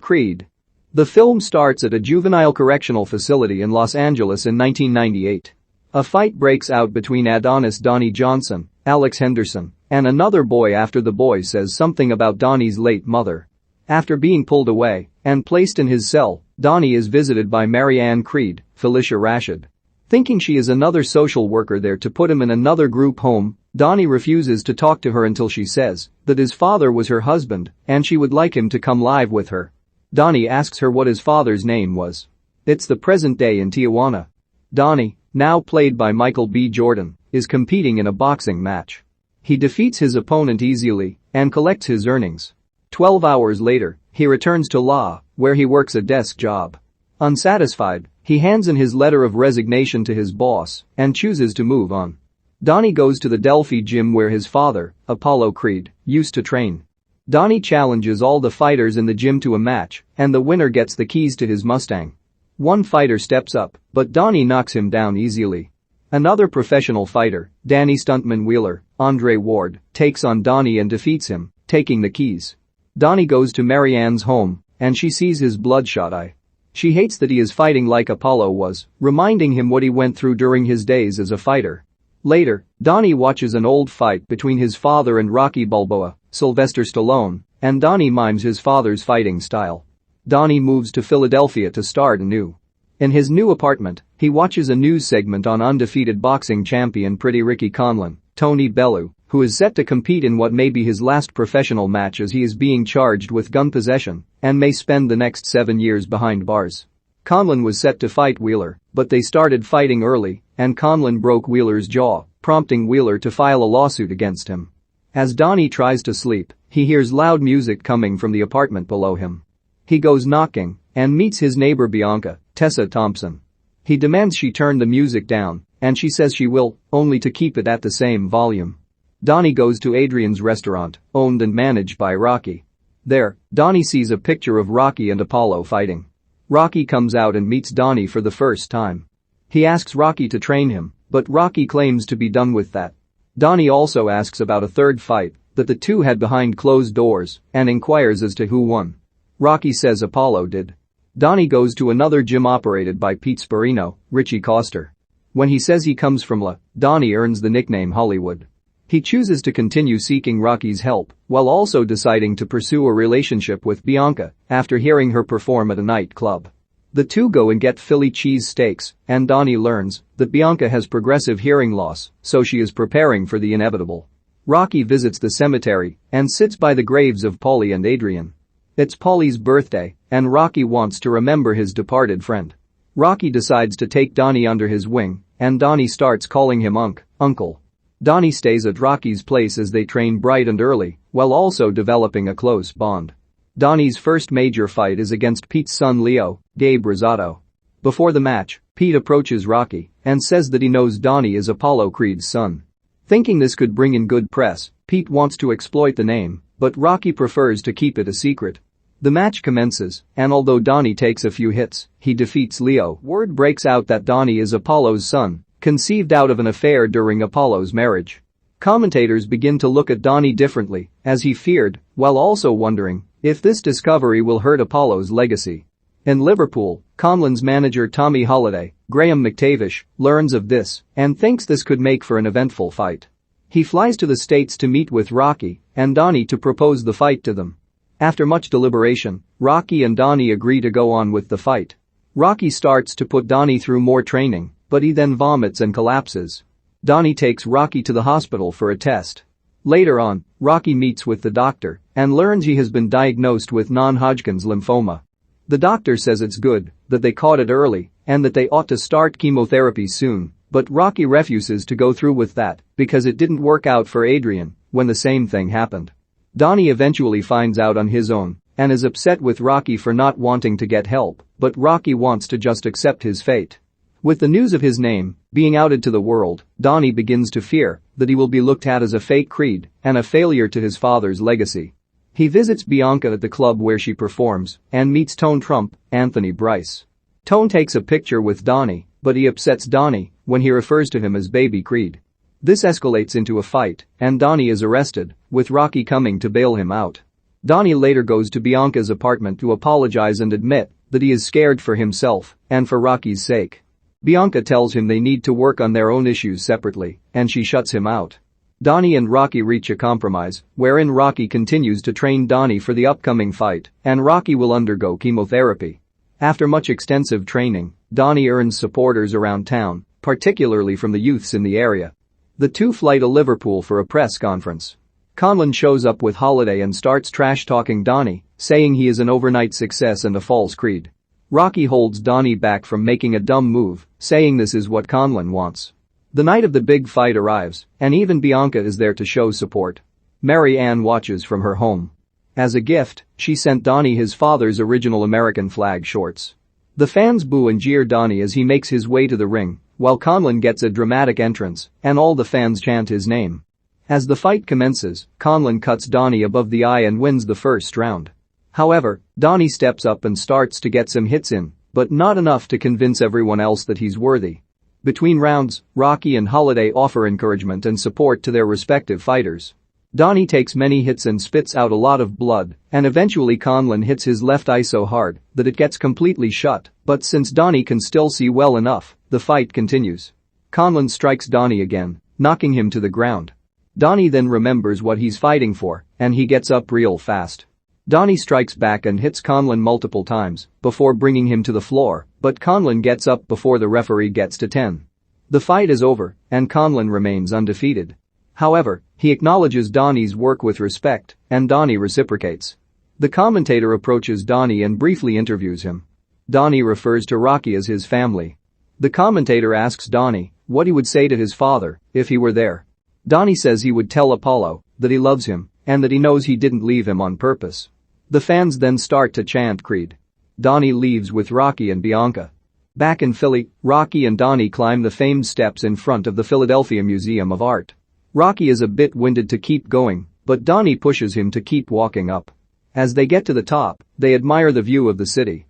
Creed. The film starts at a juvenile correctional facility in Los Angeles in 1998. A fight breaks out between Adonis Donnie Johnson, Alex Henderson, and another boy after the boy says something about Donnie's late mother. After being pulled away and placed in his cell, Donnie is visited by Mary Ann Creed, Phylicia Rashād. Thinking she is another social worker there to put him in another group home, Donnie refuses to talk to her until she says that his father was her husband and she would like him to come live with her. Donnie asks her what his father's name was. It's the present day in Tijuana. Donnie, now played by MichaelBJordan, is competing in a boxing match. He defeats his opponent easily and collects his earnings. 12 hours later, he returns to law, where he works a desk job. Unsatisfied, he hands in his letter of resignation to his boss and chooses to move on. Donnie goes to the Delphi gym where his father, Apollo Creed, used to train. Donnie challenges all the fighters in the gym to a match, and the winner gets the keys to his Mustang. One fighter steps up, but Donnie knocks him down easily. Another professional fighter, Danny Stuntman Wheeler, Andre Ward, takes on Donnie and defeats him, taking the keys. Donnie goes to Mary Ann's home, and she sees his bloodshot eye. She hates that he is fighting like Apollo was, reminding him what he went through during his days as a fighter. Later, Donnie watches an old fight between his father and Rocky Balboa, Sylvester Stallone, and Donnie mimes his father's fighting style. Donnie moves to Philadelphia to start anew. In his new apartment, he watches a news segment on undefeated boxing champion Pretty Ricky Conlan, Tony Bellew, who is set to compete in what may be his last professional match as he is being charged with gun possession and may spend the next 7 years behind bars. Conlan was set to fight Wheeler, but they started fighting early, and Conlan broke Wheeler's jaw, prompting Wheeler to file a lawsuit against him. As Donnie tries to sleep, he hears loud music coming from the apartment below him. He goes knocking and meets his neighbor Bianca, Tessa Thompson. He demands she turn the music down, and she says she will, only to keep it at the same volume. Donnie goes to Adrian's restaurant, owned and managed by Rocky. There, Donnie sees a picture of Rocky and Apollo fighting. Rocky comes out and meets Donnie for the first time. He asks Rocky to train him, but Rocky claims to be done with that. Donnie also asks about a third fight that the two had behind closed doors and inquires as to who won. Rocky says Apollo did. Donnie goes to another gym operated by Pete Sparino, Ritchie Coster. When he says he comes from La, Donnie earns the nickname Hollywood. He chooses to continue seeking Rocky's help while also deciding to pursue a relationship with Bianca after hearing her perform at a nightclub. The two go and get Philly cheese steaks, and Donnie learns that Bianca has progressive hearing loss, so she is preparing for the inevitable. Rocky visits the cemetery and sits by the graves of Paulie and Adrian. It's Paulie's birthday, and Rocky wants to remember his departed friend. Rocky decides to take Donnie under his wing, and Donnie starts calling him Uncle. Donnie stays at Rocky's place as they train bright and early, while also developing a close bond. Donnie's first major fight is against Pete's son Leo, Gabe Rosado. Before the match, Pete approaches Rocky and says that he knows Donnie is Apollo Creed's son. Thinking this could bring in good press, Pete wants to exploit the name, but Rocky prefers to keep it a secret. The match commences, and although Donnie takes a few hits, he defeats Leo. Word breaks out that Donnie is Apollo's son, conceived out of an affair during Apollo's marriage. Commentators begin to look at Donnie differently, as he feared, while also wondering if this discovery will hurt Apollo's legacy. In Liverpool, Conlan's manager Tommy Holliday, Graham McTavish, learns of this and thinks this could make for an eventful fight. He flies to the States to meet with Rocky and Donnie to propose the fight to them. After much deliberation, Rocky and Donnie agree to go on with the fight. Rocky starts to put Donnie through more training, but he then vomits and collapses. Donnie takes Rocky to the hospital for a test. Later on, Rocky meets with the doctor and learns he has been diagnosed with non-Hodgkin's lymphoma. The doctor says it's good that they caught it early and that they ought to start chemotherapy soon, but Rocky refuses to go through with that because it didn't work out for Adrian when the same thing happened. Donnie eventually finds out on his own and is upset with Rocky for not wanting to get help, but Rocky wants to just accept his fate. With the news of his name being outed to the world, Donnie begins to fear that he will be looked at as a fake Creed and a failure to his father's legacy. He visits Bianca at the club where she performs and meets Tone Trump, Anthony Bryce. Tone takes a picture with Donnie, but he upsets Donnie when he refers to him as Baby Creed. This escalates into a fight, and Donnie is arrested, with Rocky coming to bail him out. Donnie later goes to Bianca's apartment to apologize and admit that he is scared for himself and for Rocky's sake. Bianca tells him they need to work on their own issues separately, and she shuts him out. Donnie and Rocky reach a compromise, wherein Rocky continues to train Donnie for the upcoming fight, and Rocky will undergo chemotherapy. After much extensive training, Donnie earns supporters around town, particularly from the youths in the area. The two fly to Liverpool for a press conference. Conlon shows up with Holiday and starts trash-talking Donnie, saying he is an overnight success and a false creed. Rocky holds Donnie back from making a dumb move, saying this is what Conlon wants. The night of the big fight arrives, and even Bianca is there to show support. Mary Ann watches from her home. As a gift, she sent Donnie his father's original American flag shorts. The fans boo and jeer Donnie as he makes his way to the ring, while Conlon gets a dramatic entrance, and all the fans chant his name. As the fight commences, Conlon cuts Donnie above the eye and wins the first round. However, Donnie steps up and starts to get some hits in, but not enough to convince everyone else that he's worthy. Between rounds, Rocky and Holiday offer encouragement and support to their respective fighters. Donnie takes many hits and spits out a lot of blood, and eventually Conlon hits his left eye so hard that it gets completely shut, but since Donnie can still see well enough, the fight continues. Conlon strikes Donnie again, knocking him to the ground. Donnie then remembers what he's fighting for, and he gets up real fast. Donnie strikes back and hits Conlon multiple times before bringing him to the floor, but Conlon gets up before the referee gets to 10. The fight is over, and Conlon remains undefeated. However, he acknowledges Donnie's work with respect, and Donnie reciprocates. The commentator approaches Donnie and briefly interviews him. Donnie refers to Rocky as his family. The commentator asks Donnie what he would say to his father if he were there. Donnie says he would tell Apollo that he loves him and that he knows he didn't leave him on purpose. The fans then start to chant Creed. Donnie leaves with Rocky and Bianca. Back in Philly, Rocky and Donnie climb the famed steps in front of the Philadelphia Museum of Art. Rocky is a bit winded to keep going, but Donnie pushes him to keep walking up. As they get to the top, they admire the view of the city.